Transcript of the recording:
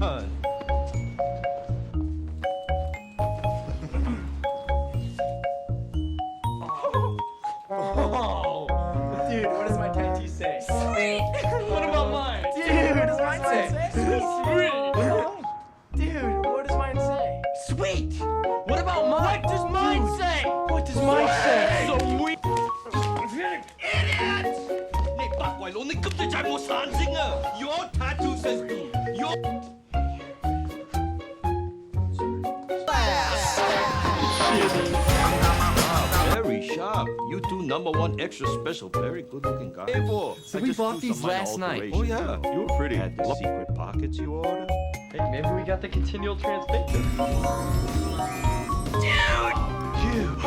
on. Oh, dude, what does my tattoo say? Sweet! What about mine? Dude, what does mine say? Sweet! Dude, what does mine say? Sweet! What about mine? What does mine say? What does mine say? Sweet!你白鬼佬，你根本就係冇散性啊！Your tattoo says do. Your very sharp. You two #1 extra special, very good looking guy. So we bought these last night. Oh yeah, you were pretty. Had the secret pockets you ordered. Hey, maybe we got the continual transpaper. Dude!